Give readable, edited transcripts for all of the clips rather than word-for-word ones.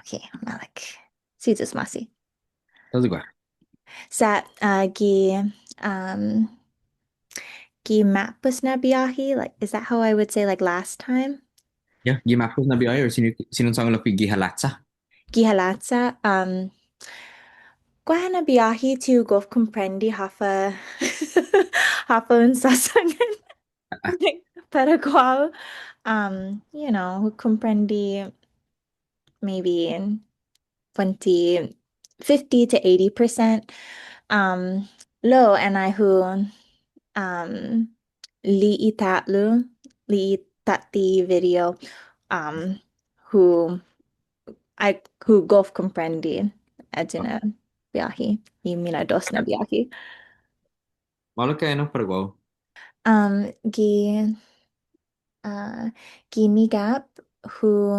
Okay, Malik. Caesar's Masi. Estás igual. Sa um gi mapus na biyahe? Like, is that how I would say like last time? Ya, gimapos na biyahe or sinunsa ko gihalatsa? Gihalatsa. Gwahan na biyahe to Gulf Comprendi hafa hafa un sasangan. Para qual comprendi maybe in 50 to 80%. Lo and I who um liitatlu liitati video um who who Gulf comprendi adina biyahe mina dos na biyahe Malo ka ano paragwaw. gi uh gimigap who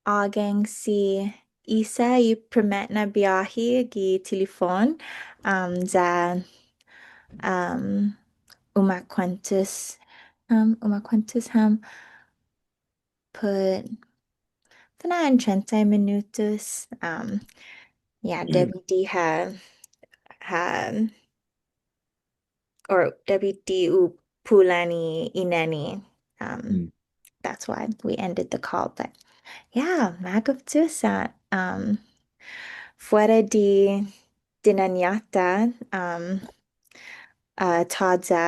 ageng si isa i permet na biyahe gi telefon za um uma quantus ham put Fina 30 minutos. Yeah, WD had or WD u pulani inani. Um, Hmm. that's why we ended the call. But yeah, magov tusa. Fuera di dinanyata. Tadza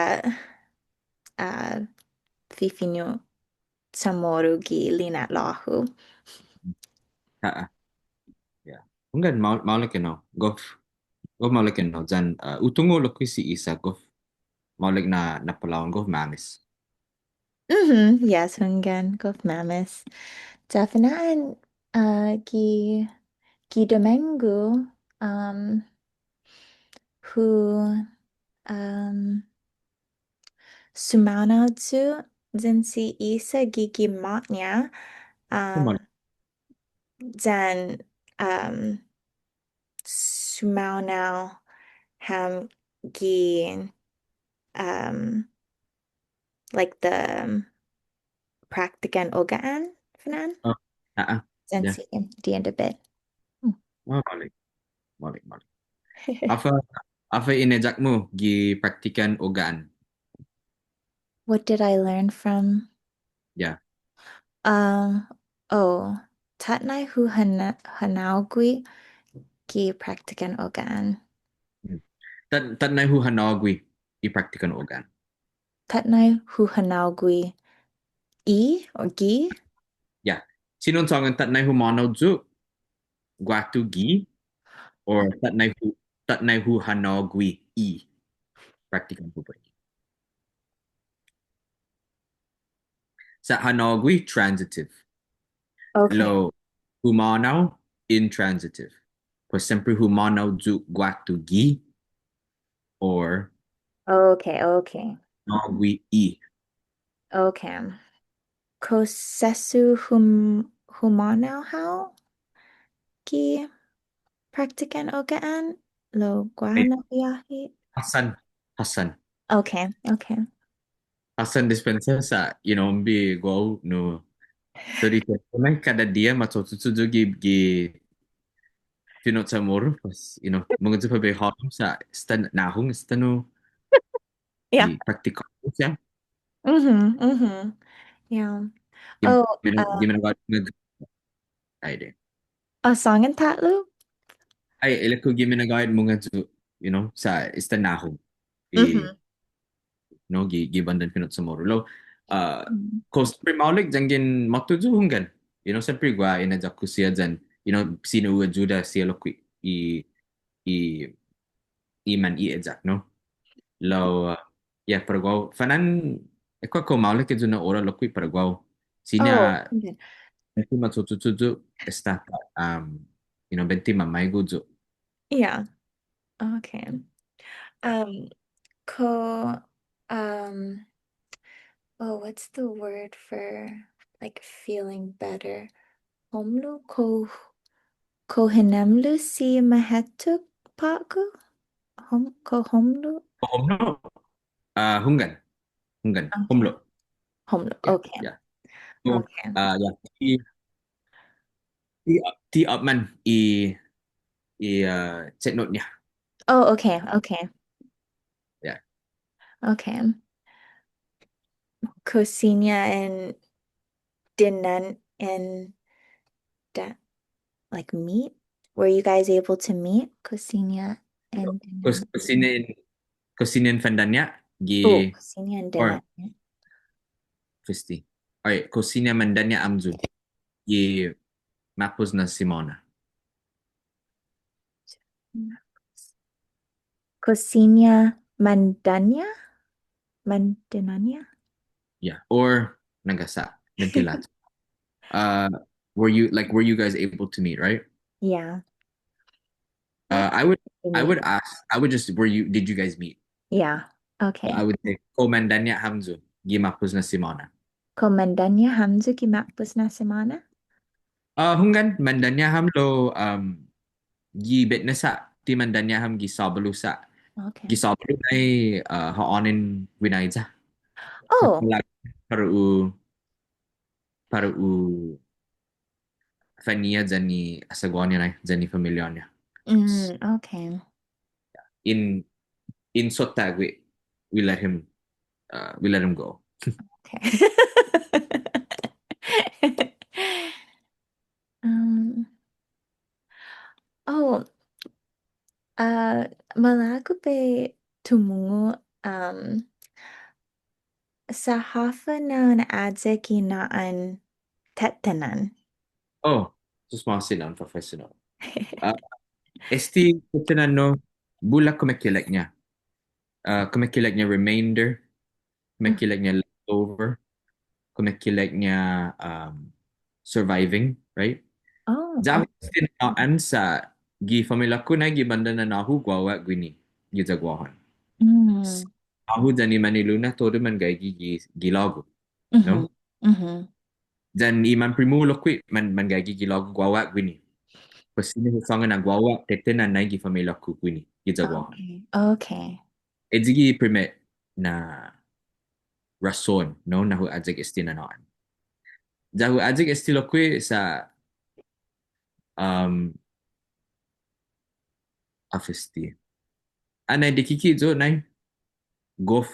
uh fifinu CHamoru gi linat lahu. Ah, ya. Enggak malo ka no. Gof malo ka no. Jan utungo lo si isa gof malo na palawan gof mamis. Mm-hmm. Yes, Hungan, Gulf Mammoth. Definitely Gi Domingo, who sumanatsu zinsi isa gigi matnya Malo. zan sumanao ham gi um like the praktikan ogaan fanan Oh, ya. zinsi the end of it. Oh, balik. Apa apa inejak mo gi praktikan ogaan? What did I learn from Ya. Um, oh, tatnai hu hanaugui ki praktikan ogaan. Hmm. Tad na hu hanagwi i praktikan ogaan. Tatnai hu hanaugui I or gi? Ya. Sinunsa tad na hu manaw ju guatu gi or tatnay hu hanagwi i praktikan po ba? Sa hanagwi transitive. Okay, Lo humanaw intransitive. Pues sempre humanaw ju guatu gi or okay. hanagwi i. Okay. Kosesu humanao how ki praktikan ogaan? Lo Ay, guahana biyahe? Hasan. Okay. Hasan dispensa sa bi go no. So di may kada dia matututudo gi tinot sa moro pas mga sa pabihon sa stan nahong stano Yeah. i praktikal siya. Mm-hmm. Yeah. Oh, Di man agad ay de. a song in Tatlu? Ay ila ko gi man agad mga sa stan nahong i Mm-hmm. gi bandan pinot sa moro lo ko sempre maulik jangin matuju hunggan sempre gua ina jakku siya jan sino juda siya lo i i iman i ejak no lo ya pergau fanan ko maulik ke juna ora lo pergau Oh, sinya okay. Nanti matutututu está benti mamay gujo. Yeah. Okay. Um, co um oh, what's the word for like feeling better? Homlu kohenemlu si mahetuk paku? Homlu? Homlo, hunggan, Okay. homlo. Homlu. Ya, Okay. ya. So, Okay. ya, ti up man check note niya. Oh, okay, okay, Yeah. okay. Cocina and Dinan and that like meet? Were you guys able to meet Cocina and Dinan? Kusinin kusinin fandanya gi Oh, Cocina and or Dinan. Fisti. Okay, kusina mandanya amzu gi mapos na Simona. Cocina Mandanya? Mandinanya? Yeah. Or nagasa ventilat. Uh, were you guys able to meet, right? Yeah. Uh, What I would to I meet? would ask I would just were you did you guys meet? Yeah. So I Okay. would say komandanya Hamzu gimapos na Simona. Komandannya Hamza kimakbus na semana? Hunggan mandanya hamlo gi betnesa ti mandanya ham gi sabalusa gi Okay. sabalu nai haonin winaiza. Oh. Pagkalag para u fania jani asagwanya nai jani familia niya. Okay. In in Sotagwe we let him go. Okay. Um, oh, malago pa tumungo sa hafa na naadza kinaan Tetehnan. Oh, susmasin ang professional. Esti Tetehnan bulak kumekilag niya. Kumekilag niya remainder, kumekilag niya leftover, kumekilag niya surviving, right? Oh, Dami okay. tinaan sa gi famila ko na gibanda na nahu gwawa gwini gizagwahan. Mm. Nahu dani maniluna todo man gay gilago, no? Mm-hmm. Mm-hmm. Dan iman primulo kwi man gay gilago gwawa gwini. Pasini husangan na gwawa tetenan na gi famila ko gwini gizagwahan. Okay. Okay. Edzigi primet na rason, no? Nahu adzag istinanaan. Jahu adzag estilo kwi sa um afisti. Anay dikiki zo nay gof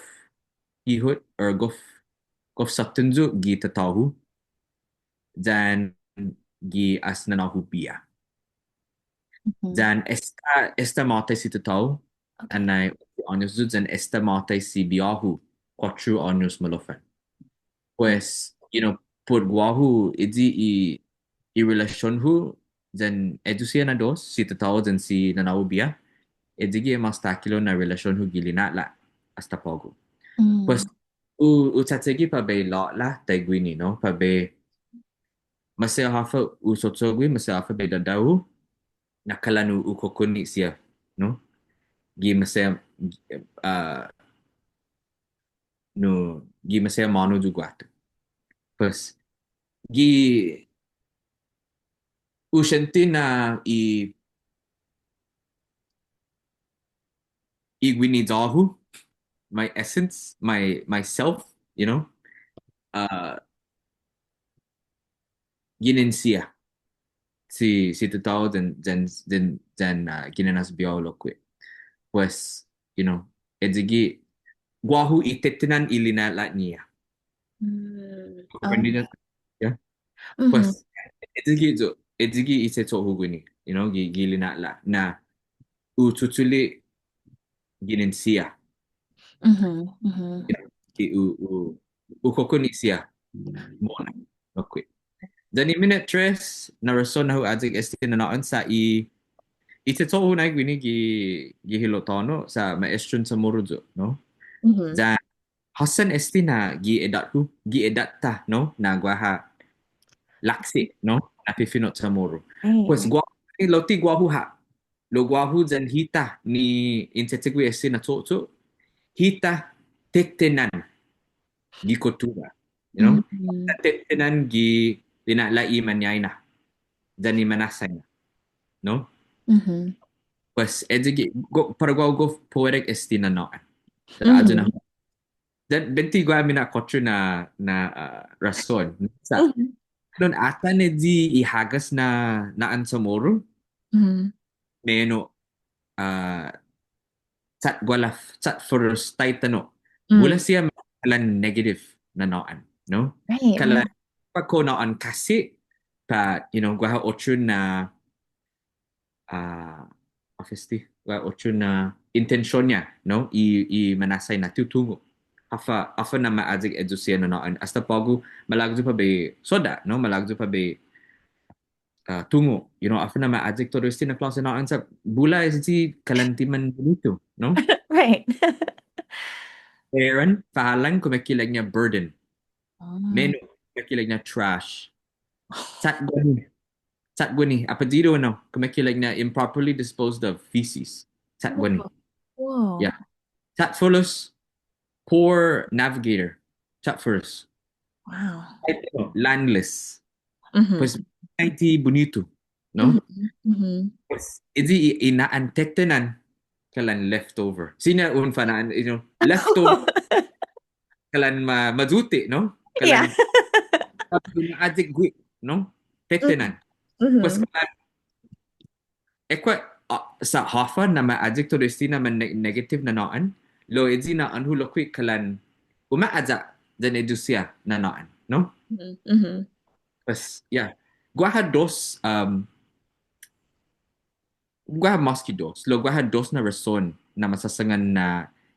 ihut or gof saktunzo gi tatahu dan gi asnanahu pia. Mm-hmm. Dan esta matay si tatahu Okay. anay años zo dan esta matay si biyahu 4 años malofan. Pues, por guahu i relasyon hu dan edu siya na dos si tatahu dan si nanahu biya edigi mas takilo na relasyon hu gilinala hasta pogo. Pues Mm. utsategi pa be la la tegwini no pa be masaya hafa usotsogwi masaya hafa be dadau nakalanu ukokuni siya no gi masaya uh, no gi masaya manu juguat pues gi usenti na i gwini dahu my essence myself uh ginin siya si totoo dan ginanas biolo kwe pues edzigi guahu itetnan ilinala niya. Mm. Comprendí Okay. na? Yeah. Mm-hmm. Pues edzigi ise to huguni, gilinala na ututuli ginin siya. Mm-hmm. Mm-hmm. Ki ukokuni siya mona. Okay. Dani minute tres na rason na hu adzig esti na naan sa ite to hu na gwini gi hilotano sa maestron sa morudzo, no? Mm-hmm. Dan Hasan esti na gi edat ta, no? Na guaha laksi, no? Na pifinot sa moro. Right, Pues right. loti guahu ha. Lo guahu zan hita ni insetegui esti na to hita tetenan gi kotura, Mm-hmm. tetenan gi dinalai manyay na. Dan ni manasay na, no? Mm-hmm. Pues para go poetic esti na no. Adyo na Mm-hmm. dan benti gua mina kochu na rason sa Mm-hmm. Doon ata ni di ihagas na naan sa moro. Mm. Meno, ah, chátgualaf, chat first, Taitano. Bula Mm. siya kalan negative na naan, no? Right, right. Kalan pa ko naan kasi pa, gwaha ocho na obviously, gwaha ocho na intensyon niya, no? I manasay na tutungo. Afa na maadzik edu siya na naan. Hasta pagu malagzo pa be soda, no? Malagzo pa be tungo. Afa na maadzik to na klase naan sa bula si kalantiman dito, no? Right. Aaron, pahalang kumakilag niya burden. Oh. Menu, kumakilag niya trash. Chatgwani. Chatgwani. Apadido, no? Kumakilag na improperly disposed of feces. Chatgwani. Whoa. Whoa. Yeah. Chatfulos, poor navigator. Chatfurus. Wow. Landless. Mm-hmm. Pues, IT bonito. No? Mm-hmm. Mm-hmm. Pues, idi inaan Tetehnan kalan leftover. Sina un fanaan, leftover kalan mazuti, no? Yeah. Kalan adik gwi, no? Mm-hmm. Tetehnan. Pues Mm-hmm. ekwa sa hafa na ma-adject to resti na man negative na naan, lo edzi na anhu lo quick kalan uma-adja dan edusya na naan, no? Mm-hmm. Pas, yeah. Gwaha dos, gwaha maski dos. Lo gwaha dos na rason na masasangan na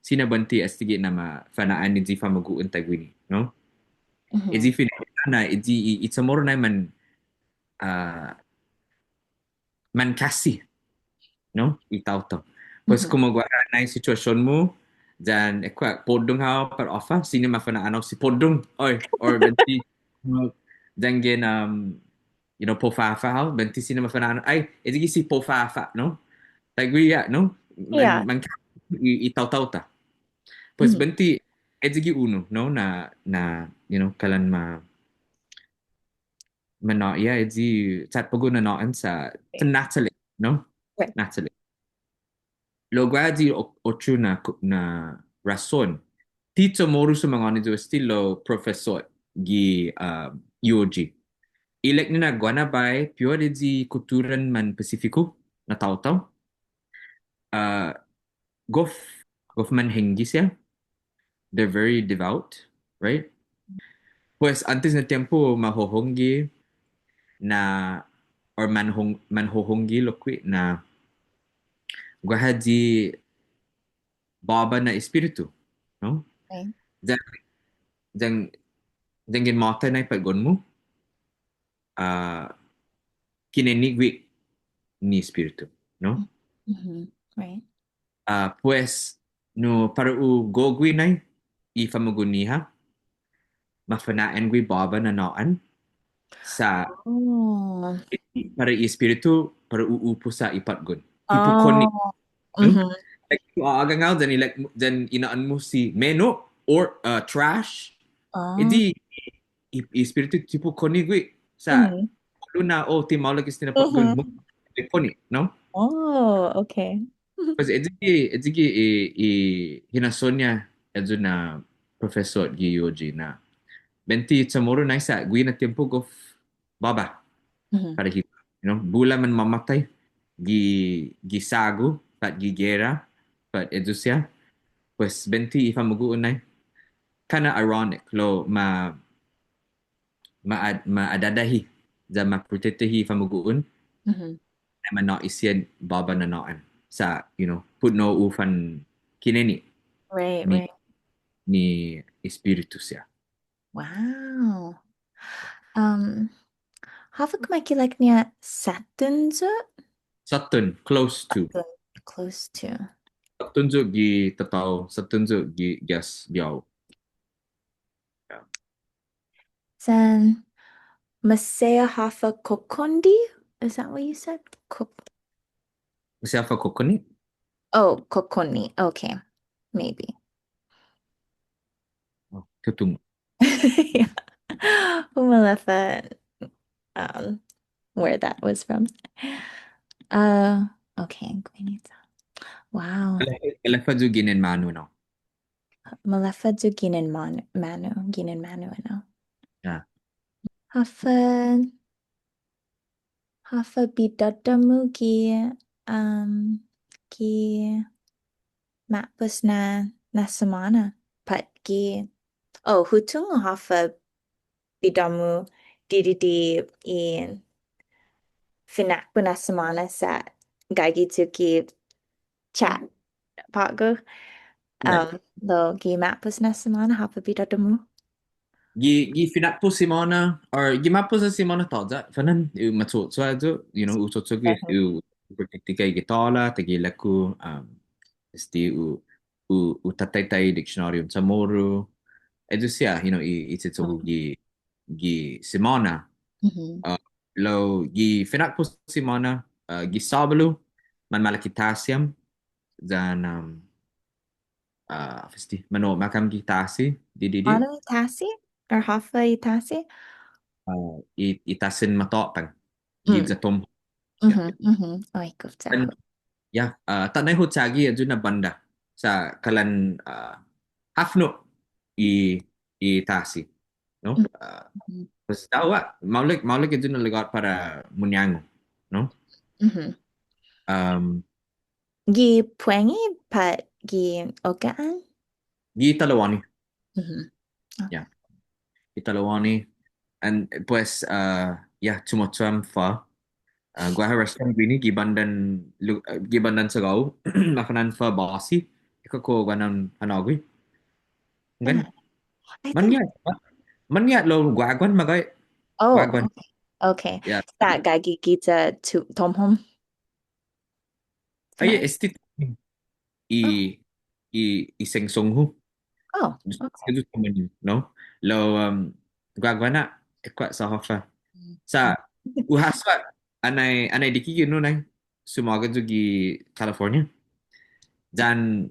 sinabanti astige na fanaan ni Zifa maguun tagwini, no? Mm-hmm. Edzi finna na, edzi itsamoro na uh, man kasi, no? Itaw-taw. Pues Mm-hmm. kung magwala na yung sitwasyon mo, dyan, podong ha, par offer, sino mafanaanaw si podong, oy, or benti, dyan gin, pofafa ha, benti sino mafanaanaw, ay, edi si pofafa, no? Tagwiya, no? Yeah. Itaw-taw ta. Pues Mm-hmm. benti, edi uno, no? Kalan yeah, edi, tat pago na naan sa Natalie, no? Right. Natalie. Logradi ocho na rason. Tito moru sa mga nito estilo professor gi UOG. Ilek na nagwana bay pure di kulturan man Pasifiko na tao-tao. Uh, gof gof man hengi siya. They're very devout, right? Pues antes na tiempo mahohonggi na or manhohonggi lokwi na gwahadi baba na espiritu, no? Right. Diyan, diyan, diyan mata na ipaggon mo, uh, kinenigwi ni espiritu, no? Mm-hmm. Right. Pues, no, para u gogwi na ifamuguniha, mafanaan gwi baba na naan sa Oh. para espiritu para uupo sa ipatgon. Hipukoni, Oh. no? Mm-hmm. Like, aga nga, dyan inaan mo si Meno or trash, Oh. edi espiritu hipukoni gwi sa Mm-hmm. luna o timawag is tinapatgon mo. Mm-hmm. Hipukoni, no? Oh, okay. Kasi edzigi hinason niya edzo na professor gi Yoji na benti chamoro na isa gwi na tiempo of baba Mm-hmm. para kita, bula man mamatay gisago pat gigera pat edzo siya pues benti ifa maguun na kana ironic lo maadadahi za maprotektehi ifa maguun Mm-hmm. na man na isyan baba na naan sa put no ufan kineni Right, ni right. ni espiritu siya. Wow. Um, Hafik niya satunzo? Satun, close to. Satun. Close to. Satunzo gi tataw, satunzo gi gas biao. Then Masaya Hafa Kokondi? Is that what you said? Kasi fa kokoni, Oh, Kokoni. Okay, maybe. tutung. Yeah. Umalafa, um, where that was from. Uh, okay, Gwenita. Wow. Kala fa jo ginen mano no. Malefa du Ginen Manu, Ginen Manu, ano. Yeah. Hafa hafa bidadamu um ki mapus na semana pat oh hutung hafa bidamu di i finak na semana sa gagi tuki chat pago Yeah. lo gi mapus na semana hafa bidadamu. Gi finat po Simona or gi mapo sa Simona toza fanan u matso so ajo u so gi Mhm. u praktika gi tola tagi laku esti u tatay dictionarium CHamoru edu sia i tsetso gi Simona Mhm. uh, lo gi finat po Simona gi sabalu man malakitasiam dan festi mano makam gi tasi di Ano itasi or hafa itasi? itasin matopang Mm. gidza tom ya Mhm. Mhm. Oy, dan gufta. ya tanay ho chagi aju na banda sa kalan hafno i tasi no Mhm. pues tawa maulik aju na lugar para munyango no Mhm. um Gi puengi pat gi ogaan? gi talawani Mhm. ya Okay. gi talawani and pues ya chumocham fa gua har restaurant ini gibandan sagau makanan fa basi iko ko ganan hanagui ngan Yeah. I man think ya man ya lo guaguan magay oh guaguan okay. Okay. ya That gagi gita to tomhom ay finite. esti i Oh. iseng songhu Oh. Okay. itu temen no lo guaguana ekwa sa hofa sa Mm. uhaswa anay dikigin no nang sumaga gi California dan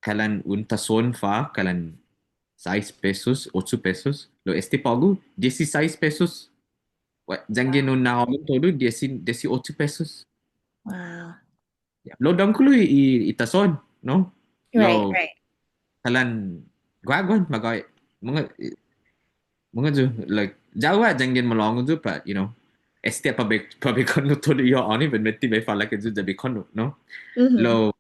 kalan untason fa kalan 6 pesos 8 pesos lo este pago 16 pesos jangan no na todo 18 pesos Wow. ya lo dangkulo itason no Right, lo right. kalan guaguan magay mga mga jo like jawa jangan malongo jo but este pabekon no todo yo ani ben metti be fala ke jo de bekon no Mm-hmm. lo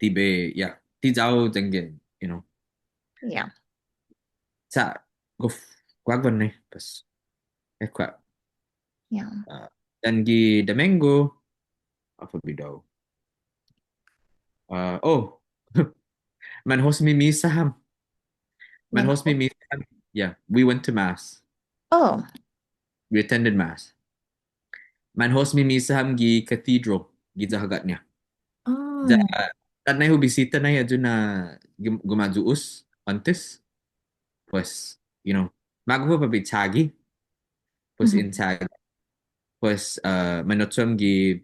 tibe ya ti jao jangan Yeah. sa guf guaguan ne pas ekwa Yeah. dan di Domingo apa bidau oh man host me misaham man host me Manho. misaham yeah we went to mass Oh. we attended mass man host me misaham gi cathedral gi zahagatnya ja Oh. tanay ho bisita na ya na gumajuus antes pues magpo pa bitagi pues in Mm-hmm. tag pues manotsam gi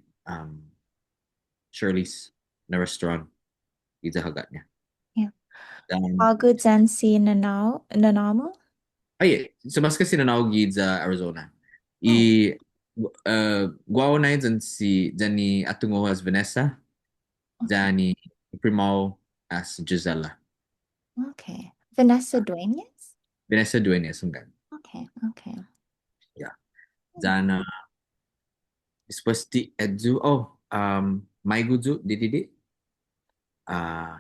Shirley's na restaurant gi zahagatnya Yeah. dan Bago dyan si Nanamu? ay sumas kasi nanawag sa Arizona Oh, i guaw na dyan dyan ni Atungo as Vanessa okay. dyan ni Primao as Gisela Okay. Vanessa Dueñas? Vanessa Duenas hanggang Okay, okay. yeah Hmm. dyan después di Edzu may guzu di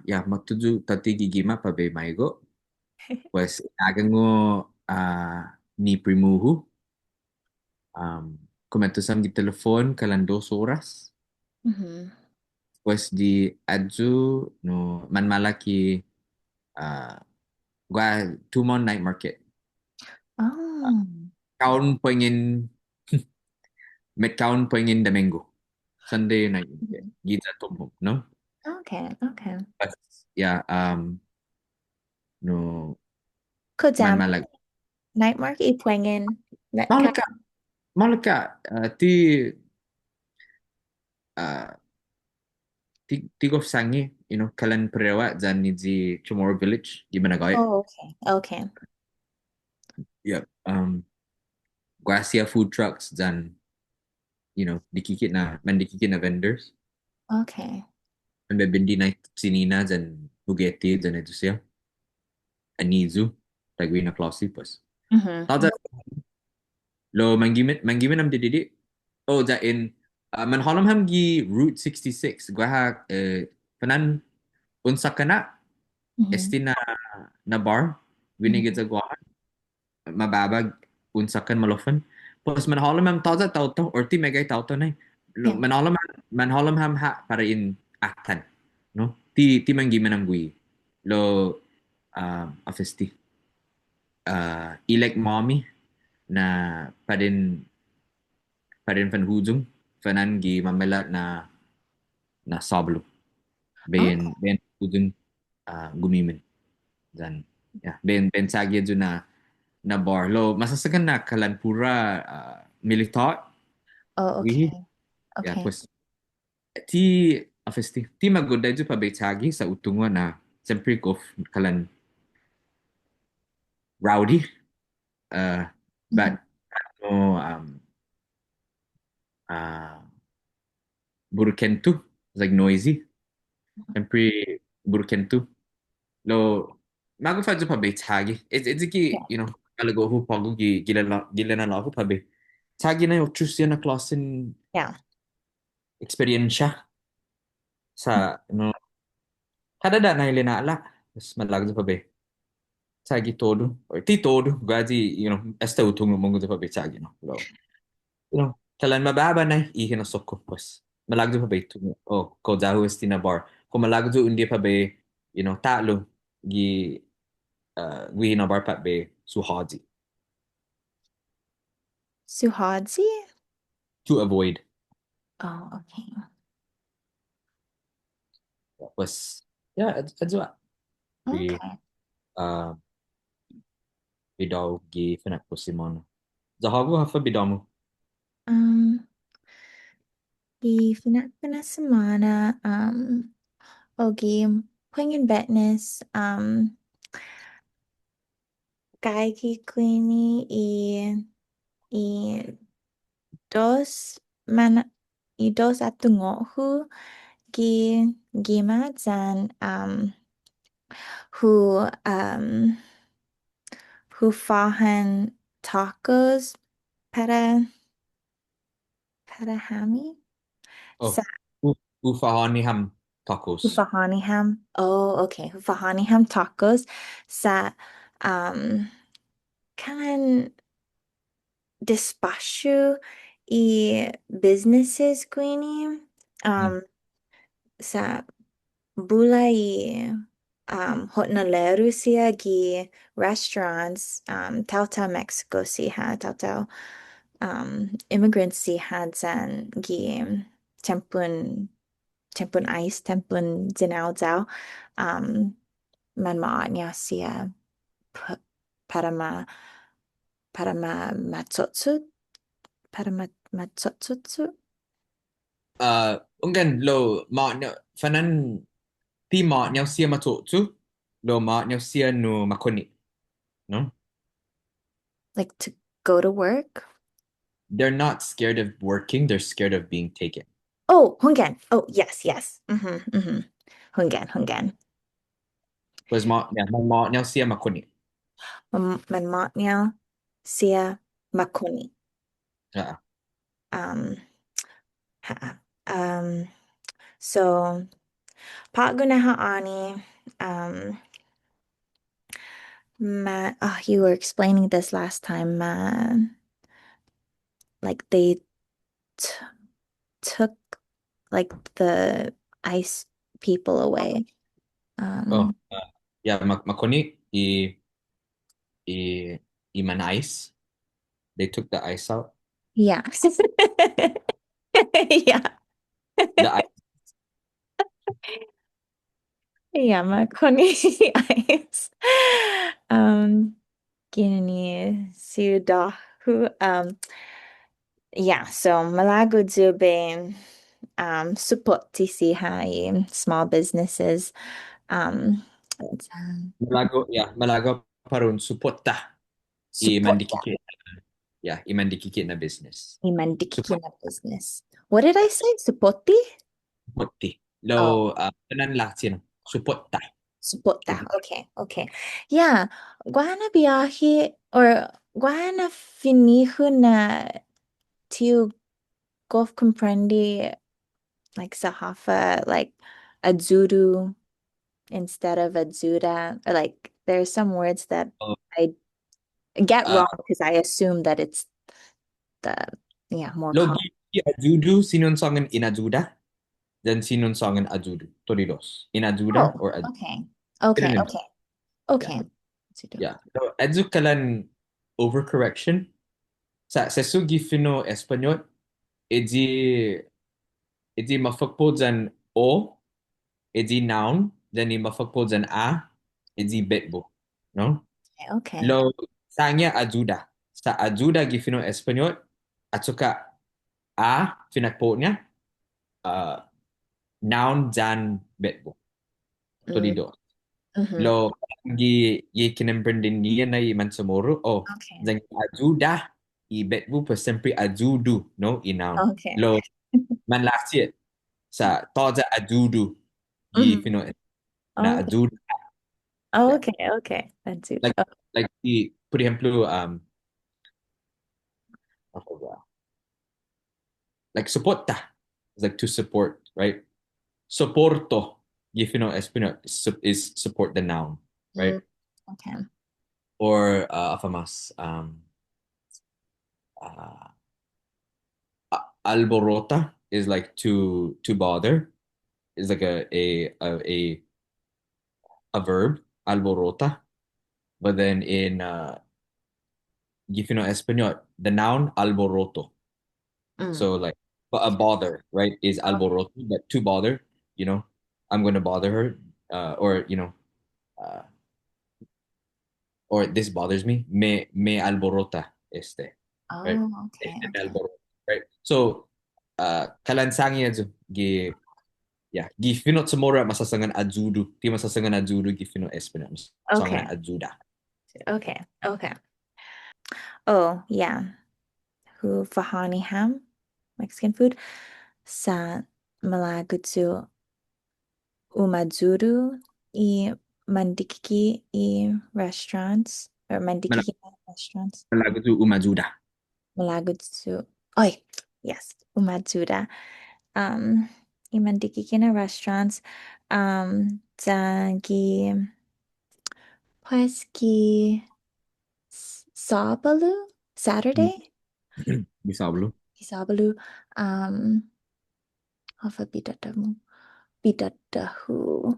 yeah matuju tati gigima pa be maigo pues agang mo ni Primuhu komento sam di telepon kalan 2 oras. Mm-hmm. Pues di Adju no Manmalaki uh gua Tumon night market. Oh, Kaun poingin met kaun poingin Domingo. Sunday night market. mhm. Giza Tomhom, no? Okay, okay. But yeah, no Kodam, Manmalag. night mark ipuengin Metcalf. Malaka, Malaka, uh tigof sangi, kalan prewa zan ni di Chamorro Village, di Managay. Oh, okay, okay, Yep. Gracia food trucks zan, dikikit na vendors. okay. Nabibindi na sinina dyan Bugatti dyan ito siya. Anizu. Tagwi na Klosi pues. Mm-hmm. Tada Lo manggimin am dididi. Oh ja in man holom ham gi Route 66. Gua ha panan unsa kana Mhm. estina na bar winigid Mhm. sa gua mababag unsakan malofan. Pos man holom ham taza tauto or ti megay tauto na. Yeah. Man holom ham ha para in atan. No? Ti manggimin am gui. Lo afesti. Ilek mommy na pa din fan hujung fanan gi mamela na sablo Okay. ben hujung gumimin dan ben sagye ju na bar lo masasagan na kalanpura militar Oh, wihi okay. Okay. pues ti ti magoda ju pa betagi sa utungo na siyempre ko kalan rowdy Mhm. but no uh, burkentu like noisy siyempre burkentu lo mago fa ju pabe tagi it's Yeah. ki kalago hu pago gila na lahu pabe tagi na yung truth na klasin Yeah. experiensya sa kada da na ilina ala mas malago ju pabe tagi todo or ti todo gaji esta utung mo ju pabe tagi no lo kalan mababa na ihin na soko pues malago ju pabe tu ko jahu estina bar ko malago ju undi pabe talo gi wihin na bar pabe suhaji Suhadzi? to avoid Oh, okay. was it's what we Okay. uh bidaw gi finak po Simon. Zahabu hafa bidaw mo. Di fina semana, ogi, pengen Betnes, kaigi queenie i dos mana i dos atungohu gi gima dan who who fahan tacos para hami Oh, sa ufahani ham tacos. Hufahaniham. Oh, okay. Hufahaniham tacos sa um kan despacho i businesses Queenie Mm. sa bulay hotnaleru siya gi restaurants Tautau Mexico siya Tautau immigrants siya dyan gi tempun tempun ice tempun zinao man niya siya pa- para matsotsu para matsotsutsu. Unggan lo ma fanan ti ma niyaw siya matutu lo ma niyaw siya no makoni no. Like to go to work. They're not scared of working, they're scared of being taken. Oh, Hungan. Oh, yes, yes. Mm-hmm. Hungan, Hungan. Was ma niyaw siya makoni. Man niya siya makuni. Ah, Um, um, so, Paggunahaani, you were explaining this last time, like they t took like the ice people away. oh, Um, makoni i man ice. They took the ice out. yeah. Yeah. The ice. Yeah, makoni ice. Um, Ginani Sudahu. Yeah, so Malago Jube support TC small businesses. Um, Malago parun suporta i support mandikiki. Yeah, i mandikiki na business. imandikiki na business. What did I say? Supporti? Suporti. Lo, Oh, tanan lah sino. support that. Support. Okay, okay. Yeah. Guana biyahe or Guana finijo na tiu golf comprendi like Sahafa, like Adzuru instead of Adzuda. Or like there's some words that Oh, I get uh, wrong because I assume that it's the yeah, more common. Logi ajudu sinunsongan inajuda dan sinunsongan ajudu. Toridos. Inajuda Oh, or ajudu. okay. Okay, Synonyms. okay. Yeah. Okay. Yeah. So, adzukalan overcorrection. Sa sugi fino Espanyol, edi mafakpo dyan o, edi noun, then mafakpo dyan a, edi betbo. No? Okay. Lo, sanya ajuda. Sa ajuda gi fino Espanyol, at suka a, finakpo niya, uh, noun dyan betbo. Mm, Todido. mm-hmm. Lo, ye kinemprendin niya na iman samoro, oh, Okay. dyan ajuda, i betbo pa sempre ajudu, no? I noun. Okay, Lo, okay. man last year, sa toda ajudu gi Mm-hmm. fino na Okay. ajuda. Yeah. Okay, okay. That's it. Like Oh, por ejemplo, like soporta. It's like to support, right? Soporto, if you know Espino, is support the noun, mm, right? okay. Or afamas, uh, alborota is like to bother. Is like a verb, alborota. But then in if you know Espanol, the noun alboroto. Mm. So like a bother, right, is alboroto, but to bother, you know, I'm gonna bother her, or uh, or this bothers me. Me alborota este, right? Oh, okay, Este me okay. alborota, right? So kalansangi azu gi yeah, gi finot samora masasangan ajudu, ti masasangan ajudu gi finot Espanol, masasangan Okay. ajuda. Okay. Okay. Oh, yeah. Who Fahani ham, Mexican food, sa Malagutsu Umadzuru i Mandikiki i restaurants or Mandikiki restaurants. Malagutu umajuda. Malagutsu. Oi, yes, Umadzuda. Um, i Mandikiki na restaurants. Zagi Pweski Sabalu Saturday. Bisa belum? Isabalu. Um, Alpha Bidatamu. Bidatahu.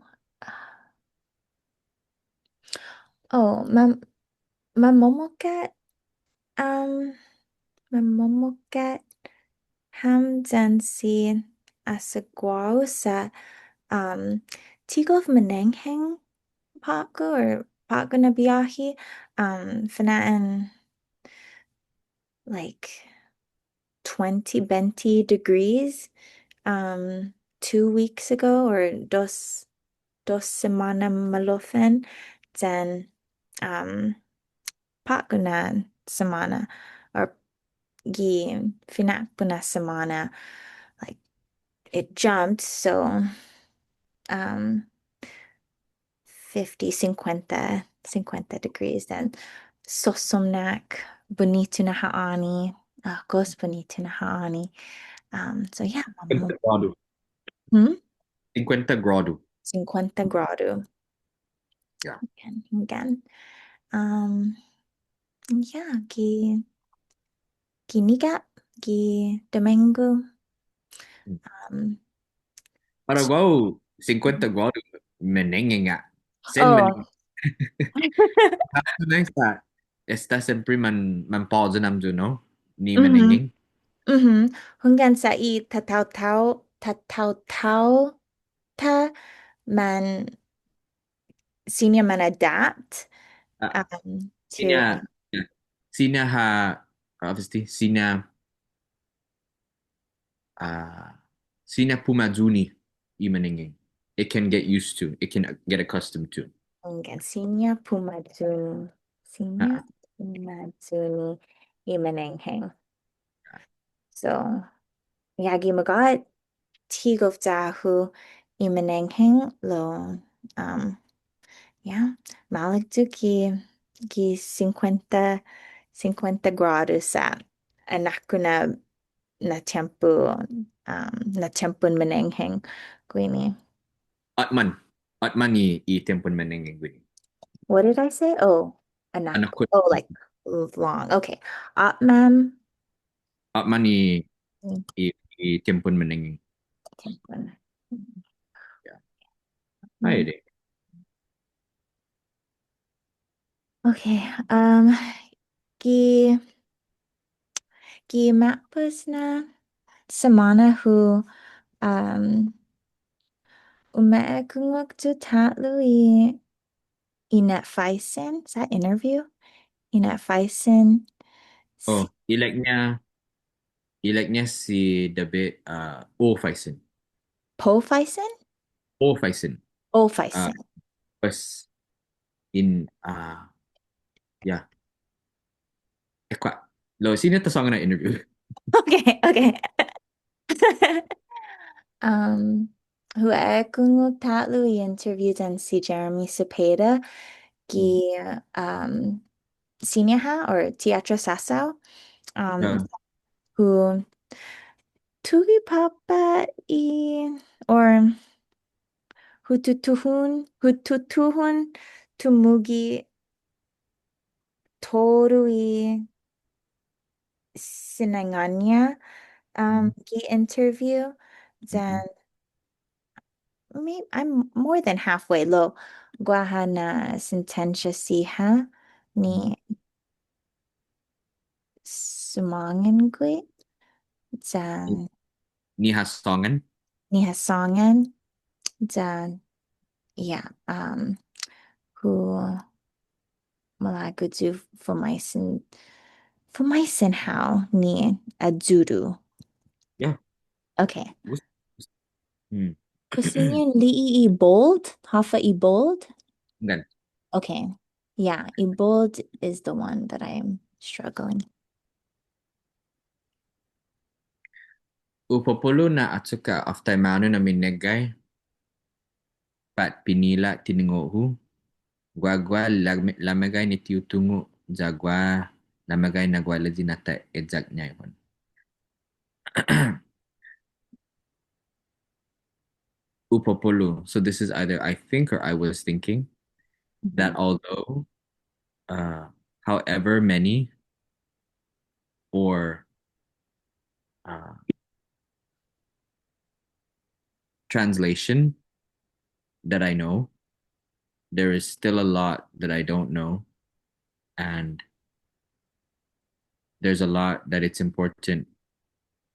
Oh, Mamomokat. Um, Mamomokat Hamzansi Asagwao sa Tigov Menengheng Paku or Paku na biyahe. Fanaan like 20 degrees 2 weeks ago or dos semana malofin. Then Paku na semana or gi finakpo na semana. Like it jumped, so um 50 degrees then sosomnak bonito na haani gos bonito na haani so yeah 50 grado. hmm? 50 grado. 50 grado Yeah. again um yeah giniga gi domingo um Paraguay, 50 grado. Menengeng nga. Sen oh meneng. Nesta, esta sempre man pause namju, no? Ni mm-hmm. menengeng. Mm-hmm. Hanggang sa tataw ta man senior man adapt Ah, to Sina, sina ha, obviously, uh, sina pumajuni i menengeng. It can get used to. It can get accustomed to. hanggang senior Ah, pumaduni imanengheng. So yagi magat tigov dahu imanengheng lo yeah maliktu ki 50 50 graus sa anak ko na tempo na tempon manengheng queenie. Atman. Atman i tempon menengeng gue. What did I say? Oh, anak. Anak ko. Oh, like long. Okay. Ma'am. Atman i tempon menengeng. Tempon. Yeah. Ay, Mm. de. Okay. Gi mapus na semana who umeekungok tu tatlu inet faisen sa interview inet faisen si Oh, ileknya si David O Faisen. po faisen O Faisen. o Uh, faisen. Pas in yeah. Ekwa. Lo sino to song na interview? Okay, okay. Hueekungok tatlu I interview dan si Jeremy Cepeda Mm. gi Senior or Teatro Sassao um Uh, who tugi papa or hututuhun tumugi toru sinanganya gi interview then mm, I'm more than halfway lo guahana sentensya siha mm. ni sumangin gui then Ni Hasongan. ni hasangan then yeah who malagudu for my sin how ni adzuru. Yeah. Okay. Gus- Hmm. Kusinian li'i I bold? Hafa I bold? Gan. Okay. Yeah, I bold is the one that I'm struggling. Upopolo na atsuka after mano na minegay pat pinila tiningohu. Guagua lamagay ni tiutungo jagua lamagay na gwala dinata exact niya yun. Upopolo. So this is either I think or I was thinking that Mhm. although uh however many or uh translation that I know, there is still a lot that I don't know, and there's a lot that it's important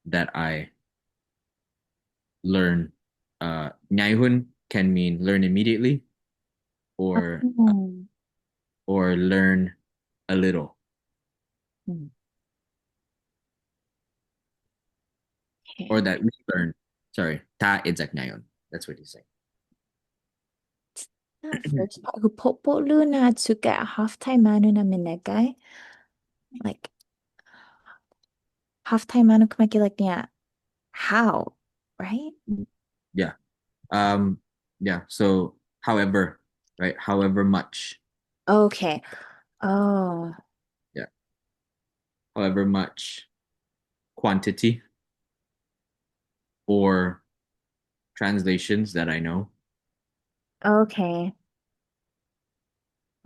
that I learn. Ngayon can mean learn immediately Mm. or learn a little, Mm. or Okay. that we learn. Sorry, ta exact ngayon. That's what he's saying. That first part, hupopolu na tsuka half-time manu na minegay. Like, half-time manu kumaki like niya. How? Right? Yeah. Um. Yeah. So, however, right? However much. Okay. Oh, Yeah. However much quantity or translations that I know. okay.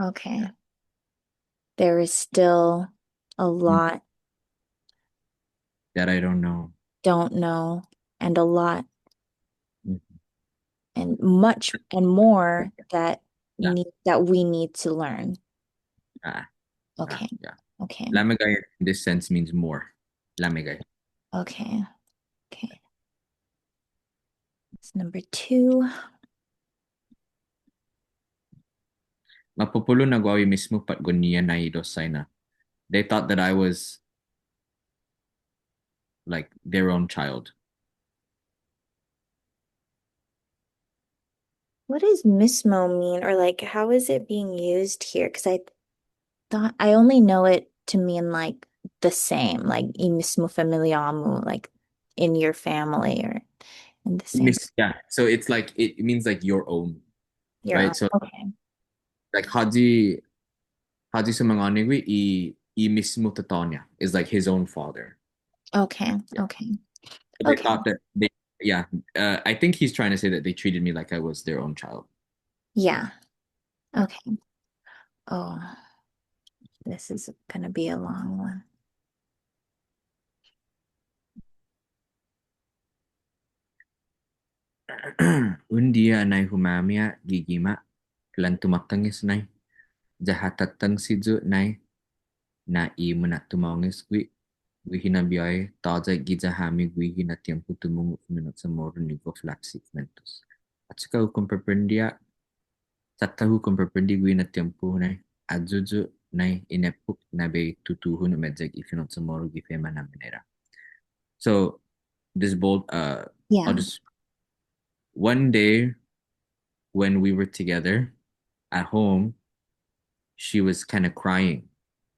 Okay. Yeah. There is still a Mm. lot That I don't know. don't know and a lot Mm. and much and more Yeah. that we need to learn. Ah. Okay. Yeah. Okay. Lamagay in this sense means more. Lamagay. Okay. Okay. It's number two. Mapupulo na gwawi mismo pat gunia na idosay na. They thought that I was like their own child. What does mismo mean or like how is it being used here? Because I thought I only know it to mean like the same, like "y mismo familiamu," like in your family or in the same Yeah. So it's like it means like your own, your own. right? So Okay. like haji sa mga anigwi I mismo tåno is like his own father. Okay. Yeah. Okay. But they Okay. thought that they, yeah, I think he's trying to say that they treated me like I was their own child. Yeah. Yeah. Okay. Oh, this is gonna be a long one. Un dia anay humamia gigima lan tumatangis nay jahatatang sijo nay na I muna tumangis gwi hinabiyay taja gijahami gwi hinatiampu tumungu minut sa moro ni go flapsik at saka hukum perpendia satta hukum perpendi gwi na tiempo nay adjuju nay inepuk nabe tutuhun medzeg ifinot sa moro gifema na minera. So this bold I'll Yeah. just one day when we were together at home, she was kind of crying.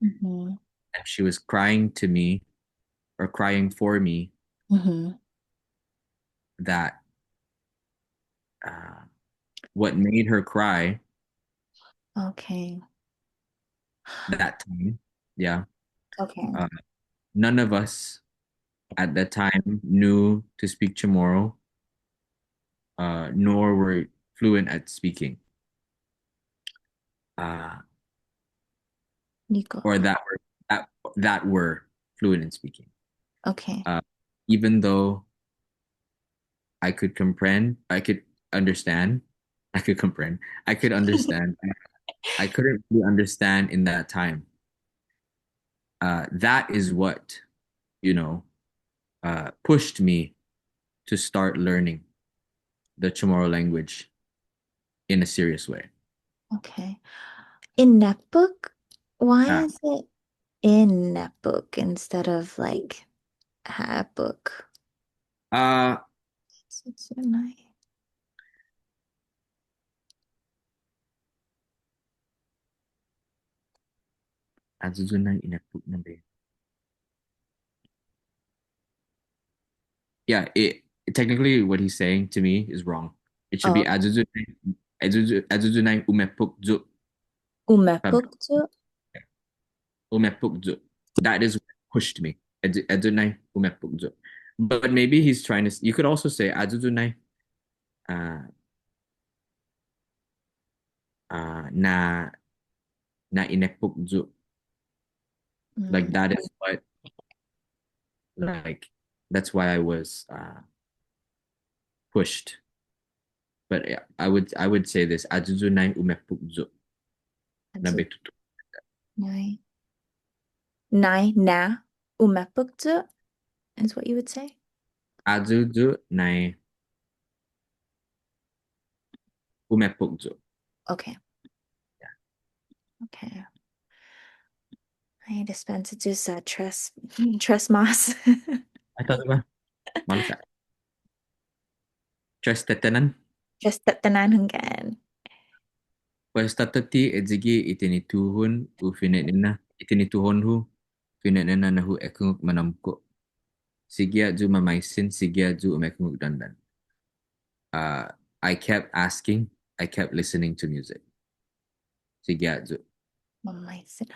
Mm-hmm. And she was crying to me or crying for me Mm-hmm. that uh, what made her cry Okay. that time, yeah, Okay. uh, none of us at that time knew to speak Chamorro, nor were fluent at speaking, uh, Nico. or that that were fluent in speaking. Okay. Uh, Even though I could comprehend, I could understand, I could comprehend, I could understand. I couldn't really understand in that time. That is what you know pushed me to start learning the Chamorro language in a serious way. Okay. In netbook, why Yeah. is it in netbook instead of like book? Uh, It's so nice. Azuzunay inaput na be. Yeah, technically what he's saying to me is wrong. It should Oh, be okay. Azuzunay umepuk zu. Umepuk too? Umepukjo. That is what pushed me. Adunai umepukjo. But maybe he's trying to. You could also say adunai uh, na na inepukjo. Like Mm, that is what like that's why I was pushed. But yeah, I would say this adunai umepukjo na that's betutu. nice. Nai na umepuk too is what you would say? Adudu nai umepukjo. Okay. Okay. I dispense it just trust moss. Ay, tato ba? Malas Tres Tetehnan. Just Tetehnan again. Pues tatati edzigi itinituhun u finenina itinituhonhu finenina nahu ekunguk manamko. Sigia ju mamaisin sigia ju umekunguk dandan. Uh, I kept asking, I kept listening to music. Sigia ju. Mamaisin.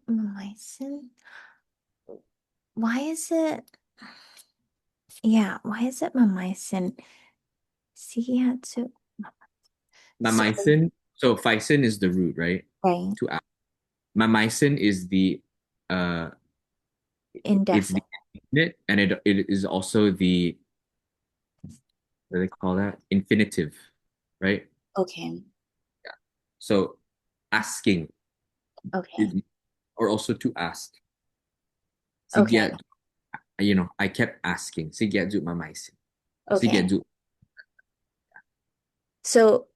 Mamaisin. Why is it? Yeah, why is it mamaisin? Sihatsu. So, Mamaisin. So faisin is the root, right? right. To ask. Mamaisin is the uh it's the Indefinite. infinite and it is also the what do they call that? Infinitive, right? Okay. So asking Okay. is or also to ask. Okay. Sige, I kept asking. Sige, do mamaisin. Sige, Okay. do. So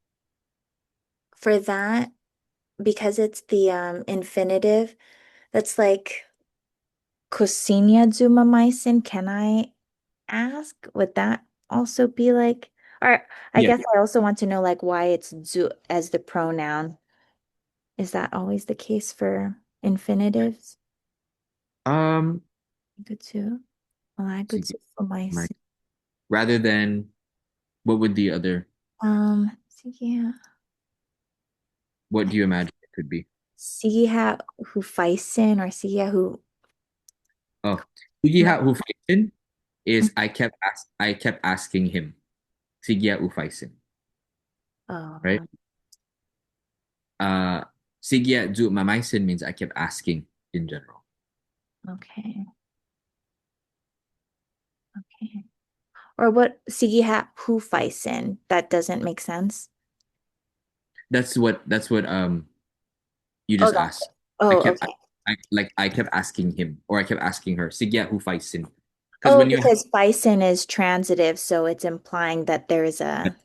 for that, because it's the infinitive, that's like Cosinia Zumamaisin. Can I ask? Would that also be like, or I Yeah. guess I also want to know like why it's zu as the pronoun. Is that always the case for infinitives? Um, Gutsu, sige, malagutsu my, fumaisin. rather than what would the other, So yeah, what I do you imagine it could be? Sigiha hufaisin or sigiha hu. Oh, Sigiha Ufaisin is I kept asking him. Sigia Ufaisin, right? Oh, Uh, Sigia Zu Mamaisin means I kept asking in general. okay. Okay. Or what sigiha hufaisin? That doesn't make sense. That's what you Oh, just that's asked. I oh, kept okay. I kept asking him or I kept asking her. Sigia Ufaisin. Because Oh, when you have because bison is transitive, so it's implying that there is a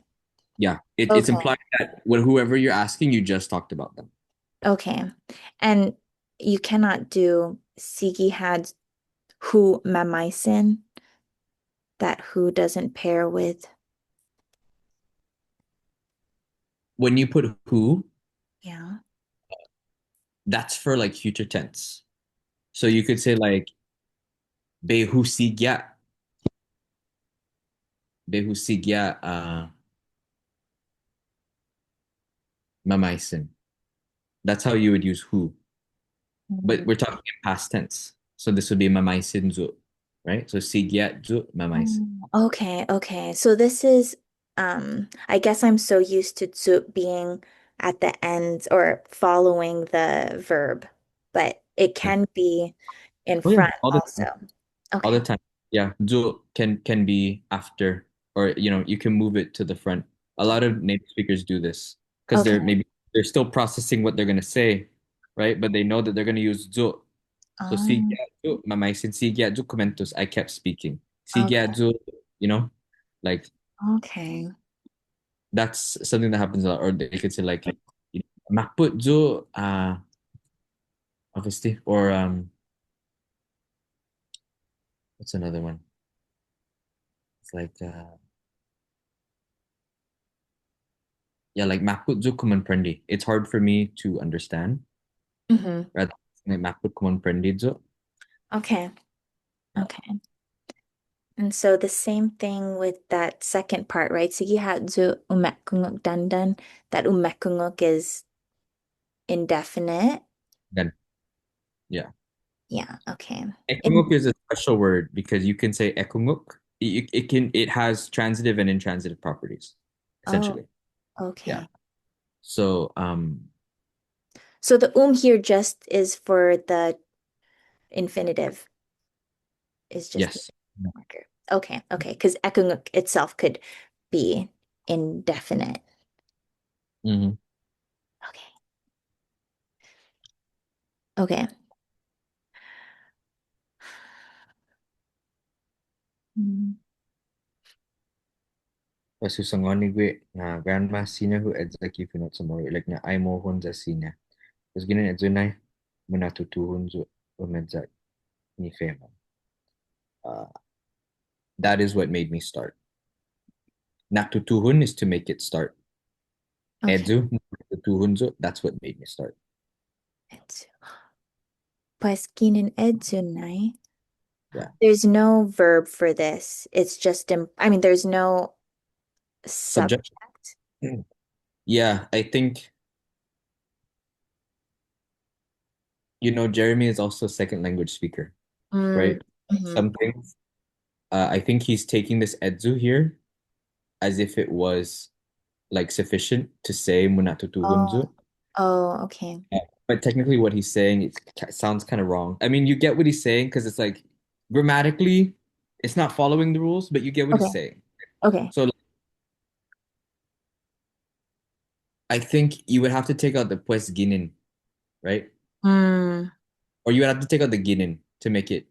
yeah, it's okay. implied that when whoever you're asking, you just talked about them. Okay. And you cannot do Sigi had who mamaisin, that who doesn't pair with When you put who, yeah. that's for like future tense. So you could say like behusigya, behusigya mamaisin. That's how you would use who. But Mm. we're talking in past tense. So this would be mamaisin zu, right? So sigya zu mamaisin. Okay, okay. So this is I guess I'm so used to tsu being at the end or following the verb, but it Yeah. can be in Oh yeah, front all the also. time. All the Okay. time. Yeah, zu can be after, or you can move it to the front. A lot of native speakers do this because Okay. they're still processing what they're gonna say, right? But they know that they're gonna use zu. So Um, sigya zu mamaisin sigya zu komentos. I kept speaking. Sigya okay. zu, like Okay. that's something that happens a lot. Or they could say like makput zu obviously, or what's another one? It's like yeah, like makput zu kumanprendi. It's hard for me to understand. Hmm. Rather than like makput kumanprendi zu. Okay. Yeah. Okay. And so the same thing with that second part, right? Sige hadzu umekunguk dandan. That umekunguk is indefinite. Then yeah. Yeah, okay. Ekunguk is a special word because you can say ekunguk. It has transitive and intransitive properties, Oh, essentially. Yeah. okay. So So the here just is for the infinitive, is just the yes. marker. Okay, okay. Because ekunguk itself could be indefinite. Hmm. Okay. Okay. Mm. Pasusangoni gue na grandma sina hu edzaki finot samoro like na ay mo honza sina. Tapos ganun edzunay muna tutuhon zo umedza ni fema. Uh, that is what made me start. Natutuhon is to make it start. Okay. Edzu, tutuhon zo, that's what made me start. Edzu. Pues kinin edzu nai. Yeah. There's no verb for this. It's just, I mean, there's no Subject. subject. Yeah, I think Jeremy is also a second language speaker, Mm, right? mhm. Some things. I think he's taking this edzu here as if it was like sufficient to say Oh, munatutuhunzu. oh, okay. But technically, what he's saying sounds kind of wrong. I mean, you get what he's saying because it's like grammatically, it's not following the rules, but you get what Okay. he's saying. Okay. So like, I think you would have to take out the pues ginin, right? Mm, Or you would have to take out the ginin to make it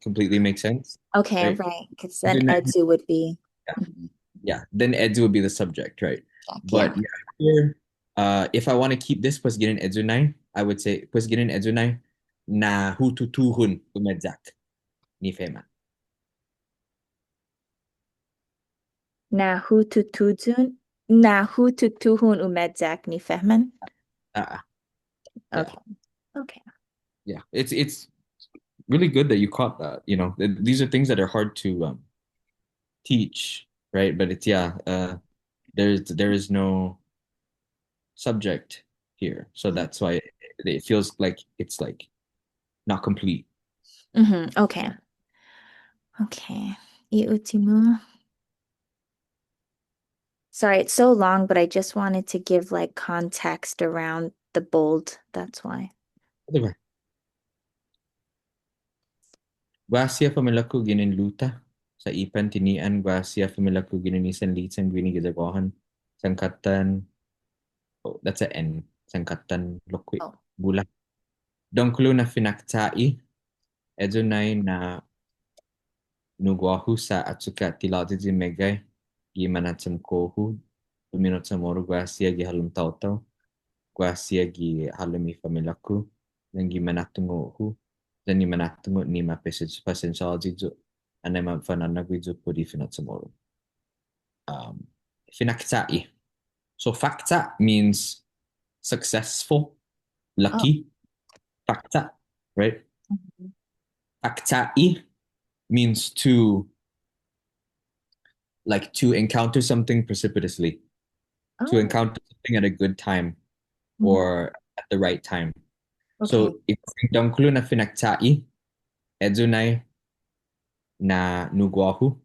completely make sense, okay, right? right. Because then edzu would be mhm, Yeah, then edzu would be the subject, right? check, But yeah. yeah, here, if I want to keep this plus ginin edzunai, I would say plus ginin edzunai na hututuhun umedzak ni fema. Na hututuhun umedzak ni fehmen. Yeah, Okay. Okay. yeah. It's really good that you caught that. These are things that are hard to teach, right? But it's yeah, there is no subject here, so that's why. it feels like it's like not complete. Okay. Okay. I ultimo. Sorry, it's so long, but I just wanted to give like context around the bold. That's why. Diba? Guasia pamilaku ginin luta sa ipan tinian guasia pamilaku gininisan lisan gwini gizagohan sangkatan. Oh, that's a N. Sangkatan lokwi Oh. bula. Dongklu na finaktai edunay na nugwahu sa atsuka tilatizi megay gimanatsam kohu luminot sa moro guasia gihalum tautaw guasia gihalumi pamilaku nang gimanatungo hu dan gimanatungo ni mapesage pasensyaji jo anay mafananagwijo po di finot sa moro. Um, Finaktai. So fakta means successful, Oh. lucky. Fakta, right? Mhm. Faktai means to encounter something precipitously, to Oh. encounter something at a good time Mhm. or at the right time. Okay. So dangkulu na finaktai, edzunay na nugwahu,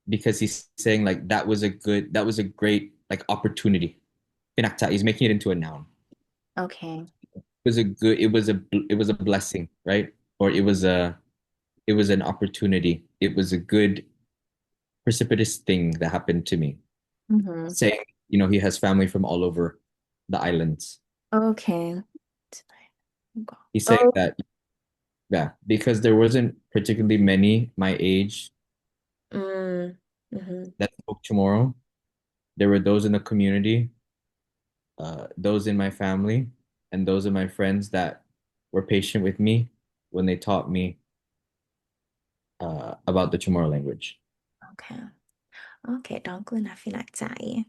because he's saying like that was a great like opportunity. Finaktai is making it into a noun. Okay. Was a good it was a blessing, right? Or it was an opportunity. It was a good precipitous thing that happened to me. Hmm. Saying, he has family from all over the islands. Okay. He's saying Oh. that, yeah, because there wasn't particularly many my age Mm. Hmm. that spoke tomorrow. There were those in the community, those in my family, and those of my friends that were patient with me when they taught me about the Chamorro language. Okay. Okay. Donggu na finactai.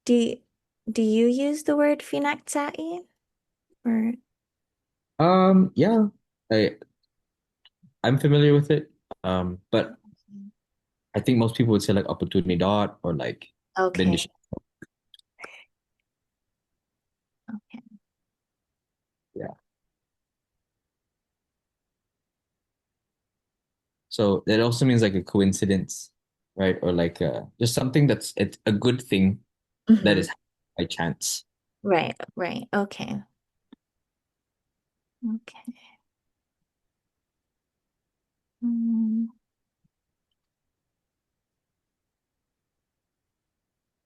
Do do you use the word finactai or Yeah, I I'm familiar with it. But I think most people would say like oportunidad or like okay. bendition. Okay. Yeah. So that also means like a coincidence, right? Or like just something that's it's a good thing that Hmm. is by chance. Right, right. Okay. Okay. Mm,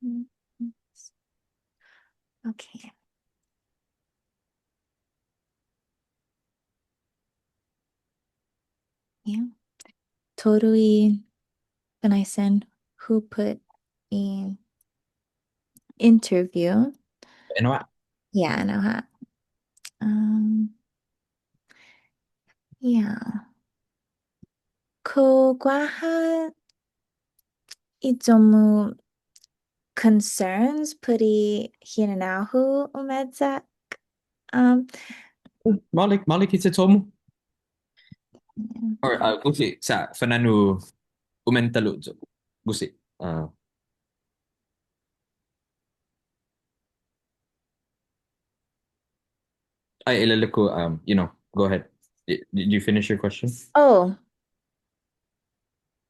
mm, mm. Okay. Yeah. Totally. Can I send who put in interview? You know what? Yeah, I know how. Um, yeah. Kogwaha itomu concerns puri hinanahu umedza. Um, Malik kita tomu yeah. or gusi sa fananu umentalo jo. Gusi. Uh, ay ilala ko go ahead. Did you finish your question? Oh,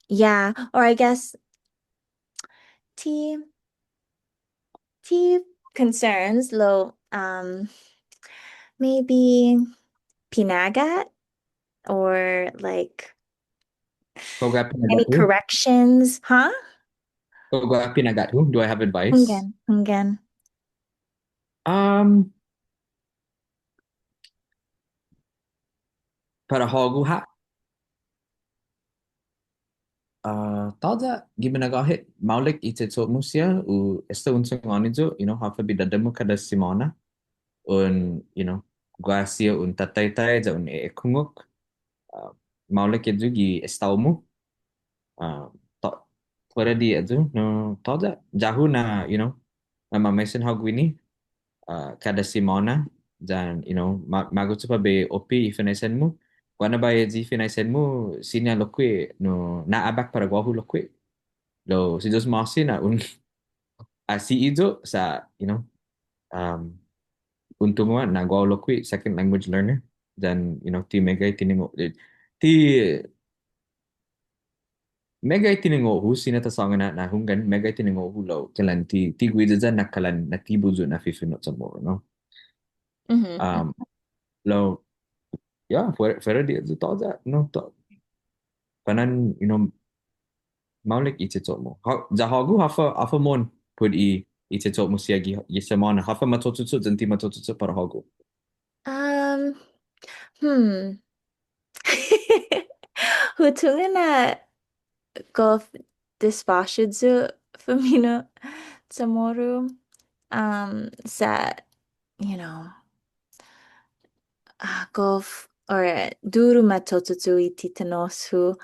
yeah. Or I guess T T concerns low maybe pinagat or like Koga any pinagatu? corrections, huh? Koga pinagatu? Do I have advice? Hunggan, hunggan. Um, para hogu ha. Tada gimana gahit maulik ite musia u esta unsung onijo hafa bidadamu kada simona un guasia un tatay ja un kungok uh, maulik edu gi estaumu uh, to pwede di edu no tada jahu na mamamesin hagwini kada simona dan magutu pa be opi ifinaisen mo kuana ba ji finaisen mo sinya lokwe no naabak para guahu lokwe lo si dos masi na un si izo sa um untung wa nagwa lo kui second language learner dan ti mega tiningo ti mega tiningo hu sinata song na hungan mega tiningo hu lo kalan ti guida nakalan na ti buzu na fifinot sa mo no Mm-hmm. um lo yeah fuera de todo that no to panan maulik ite mo za hagu hafa mon put ite mo siagi yesamana hafa matotutsu zanti matotutsu para hagu Um, hmm. Hutungen na golf dispashidzu Fumino Tsamoru. Sa, you know, golf or duru matotutsu ititanosu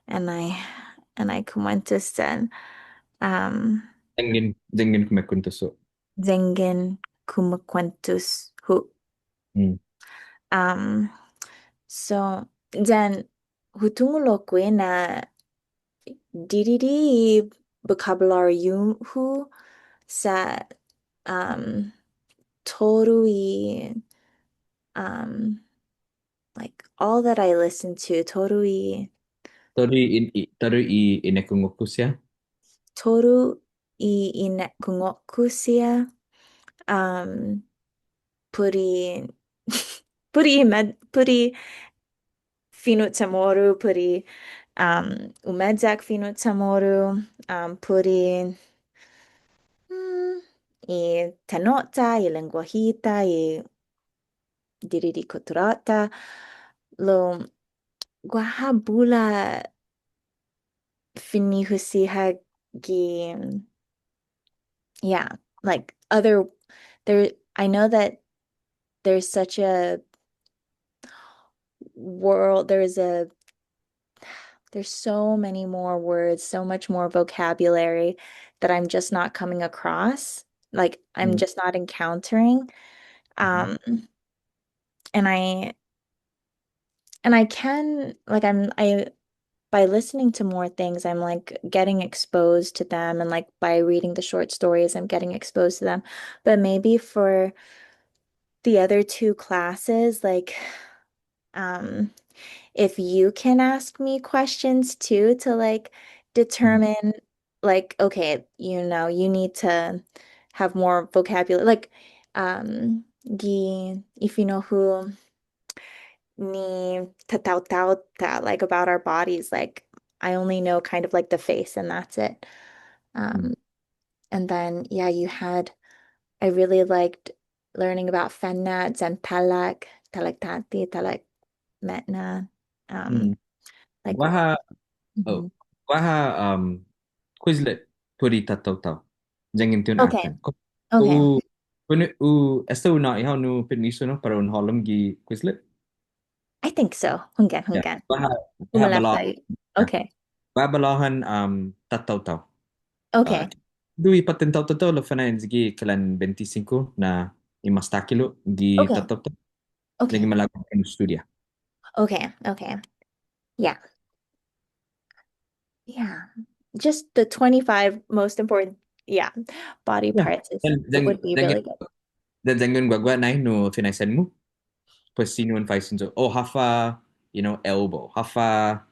and I kumentus then dengin kumekuntusu zengen kumakwentus hu. hmm. Um, so then hutungulokwe na DDD vocabulary hu sa um torui um like all that I listen to torui Toru i inekungokusia toru I inekungokusia um puri puri finut samoru puri umedzak finut samoru puri I tenota I lenguajita I diriri koturata lo guahabula finihusiha gi yeah like other there I know that there's such a world there's so many more words so much more vocabulary that I'm just not coming across like I'm hmm. just not encountering Mhm. um and I can like I by listening to more things, I'm like getting exposed to them. And like by reading the short stories, I'm getting exposed to them. But maybe for the other two classes, like, um, if you can ask me questions too to like Mhm. determine, like, okay, you need to have more vocabulary. Like, if you know who ni tatao like about our bodies, like I only know kind of like the face and that's it. Mhm. Um, and then yeah, I really liked learning about fennats and talaktati, metna. Um, Mhm. like Waha oh mhm. waha Quizlet puri tataw jangin tun Okay, akan ko okay. esta una ihaw nu permiso no para un holum gi Quizlet I think so. Hungan, ya hungan. waha bala Umalapsa. Okay, waha balahan tataw uh, okay, dui paten taw lo fana gi kalan 25 na imastakilo gi okay, tataw lagi okay, malakukan studia okay, okay. Yeah. Yeah. Just the 25 most important, yeah, body ya parts is dan it would be really good. jangan gua nai no finaisan mo pues sino en faisen so oh hafa elbow hafa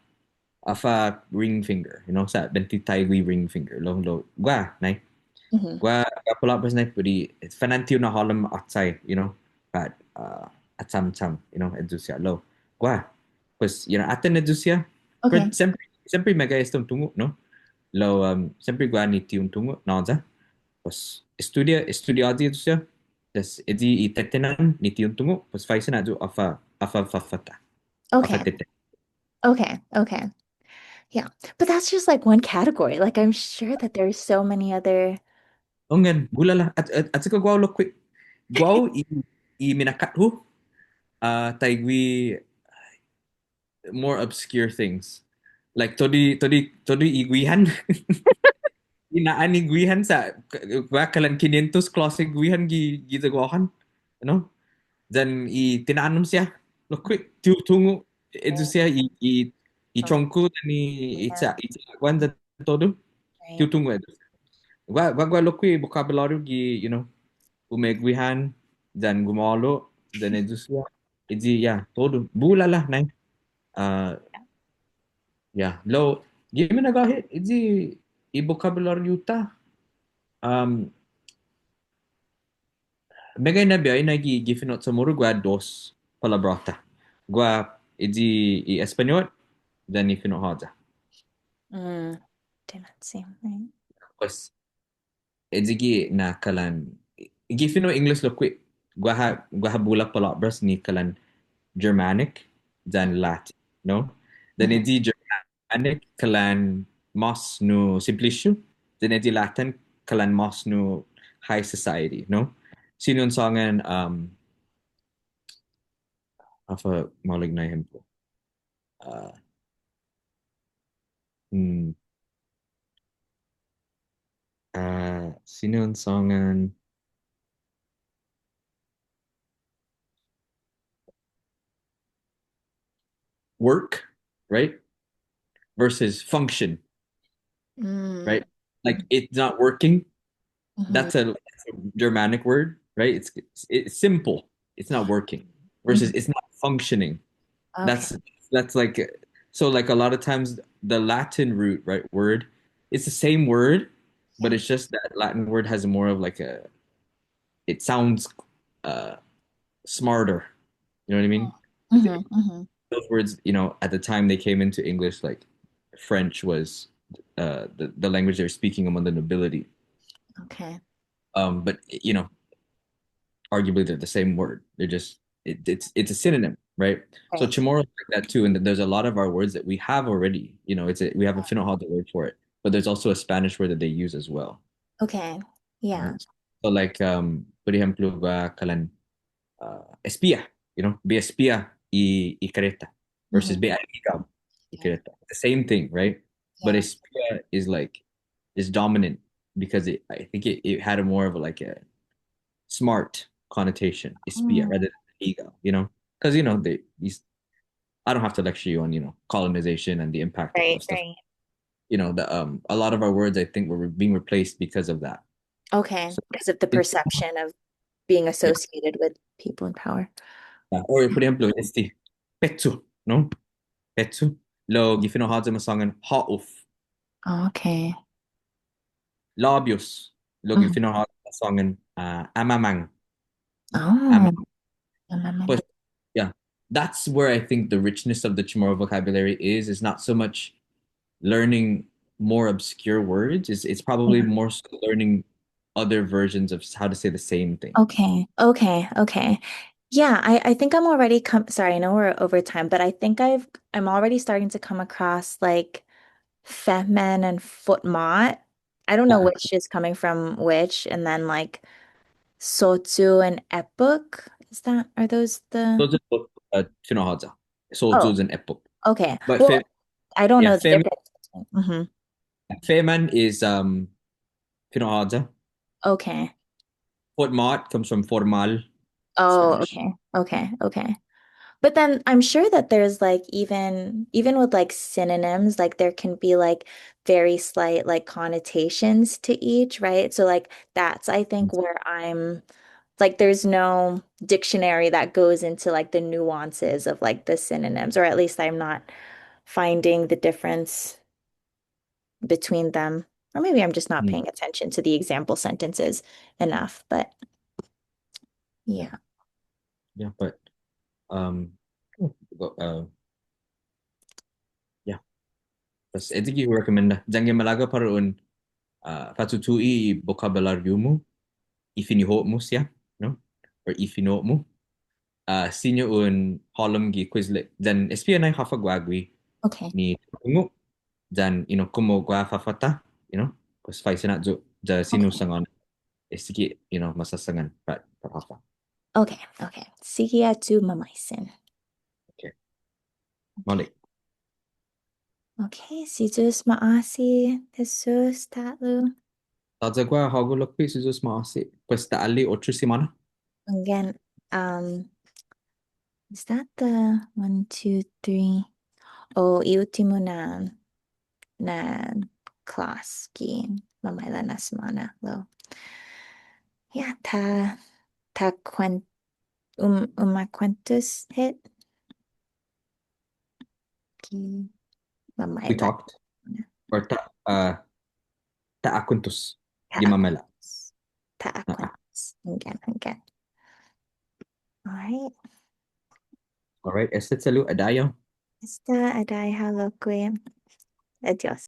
ring finger sa benti tai ring finger lo gua nai Hmm. gua pula pas nai pudi fanantiu na halam outside but at some edusia lo gua pues aten edusia pero Okay. sempre mega estum tungu no lo sempre gua ni tiun tungu no za pues estudia edusia des edi I Tetehnan ni tiun tungu pues faisen aju afa fata afa Okay. tete Okay. Okay. Yeah. But that's just like one category. Like I'm sure that there's so many other. ongan gulala at saka guaw lo quick guaw I minakat hu taigwi more obscure things like todi igwihan inaan igwihan sa kalan 500 klase igwihan gi zagwahan dan tinanam siya lo quick tungu itu siya I Oh, chongku dan yeah. itsa kwan dan todo Right. tungu gua lo quick vocabulary gi umegwihan dan gumalo, dan edusya. Iji, yeah, todo. Bula lah, nay. Yeah, lo, gimana kahit, iji, i-vocabulary ta. Um, Megay na biya, gifinot sa muro, gua dos palabrota. Gua, iji, i-Espanyol, dan i-finot haja. Mm. Do not see. Right. Pues, ejigi na kalan gifino English lo quick gwaha bulak palabras ni kalan Germanic dan Latin, no? Dan Mhm. edi Germanic kalan mas no simplicio, dan edi Latin kalan mas no high society, no? Sino yung songan afa malig na him po. Uh, hmm, sino yung songan work, right? Versus function, Mm. right? Like it's not working. Mhm. That's a Germanic word, right? It's simple. It's not working. Versus Mhm. it's not functioning. Okay. That's like so like a lot of times the Latin root, right, word, it's the same word, but Yeah. it's just that Latin word has more of like a it sounds uh smarter. You know what I mean? Mhm. Mhm. Those words, at the time they came into English, like French was the language they were speaking among the nobility. Okay. But arguably they're the same word. They're just it's a synonym, right? So Right. Chamorro is like that too, and there's a lot of our words that we have already. We have a Finno word for it, but there's also a Spanish word that they use as well. Okay. Yeah. Right? So like por ejemplo, kalan espía, be espía y careta versus Mhm. be amiga y Yeah. careta. The same thing, right? But Yeah. espía is dominant because I think it had a more of like a smart connotation, espia, Mm. rather than ego, because I don't have to lecture you on colonization and the impact of Right. stuff. Right. The a lot of our words I think were being replaced because of that. Okay. So Because of the it, perception of being yeah, associated with people in power. yeah. Or por ejemplo, petsu, no? Petsu. Lo gifino hadza masangan hauf. Okay. Labios. Lo Mhm. gifino hadza masangan amamang. Oh. Amamang. Amendment. But yeah, that's where I think the richness of the Chamorro vocabulary is not so much learning more obscure words. It's probably Yeah. more so learning other versions of how to say the same thing. Okay. Okay. Okay. Yeah, I think I'm already sorry, I know we're over time, but I think I'm already starting to come across like Fetman and Footmot. I don't know Yeah. which is coming from which, and then like Sotsu and Epuk. Are those the Those are both Shinohadza. Oh, Soju's an epoch. okay. But Well, I don't yeah, know the difference. Hmm. Feman is Shinohadza. Okay. Format comes from formal, Oh, Spanish. okay. Okay. Okay. But then I'm sure that there's like even with like synonyms, like there can be like very slight like connotations to each, right? So like that's I think where I'm like there's no dictionary that goes into like the nuances of like the synonyms, or at least I'm not finding the difference between them. Or maybe I'm just not Mm. paying attention to the example sentences enough, but yeah. Yeah, but um, yeah. Tapos, ito yung recommend na. Diyan yung malaga paroon, patutui vocabulary mo, ifiniho mo siya, no? Or ifino mo. Senior un holom gi Quizlet. Then espion ay hafagwagwi Okay. ni tungo. Then, kumo gwa fafata, kus fai sinadzo, ja sino Okay. sangon, esiki, masasangan, pat hafa. Okay. Okay. Sigiatu mamaisin. Okay. Okay. Malik. Okay, si Diyos maasi, Jesus tatlo. Tadza gwa hagulokpi suzus maasi. Pues taali 8 semana. Again, is that the one, two, three? Oh, iultimo na class ki mamay na semana. Lo. Yeah, ta. Ta cuen uma quentus hit? Ki We mamailat. talked. Or ta akuntus. Ta Gimamela. aquentus. Ta Ah. aquentus. Hanggan, hanggan. All right. Alright, estet salu adayo. Esta adai haloque. Adios.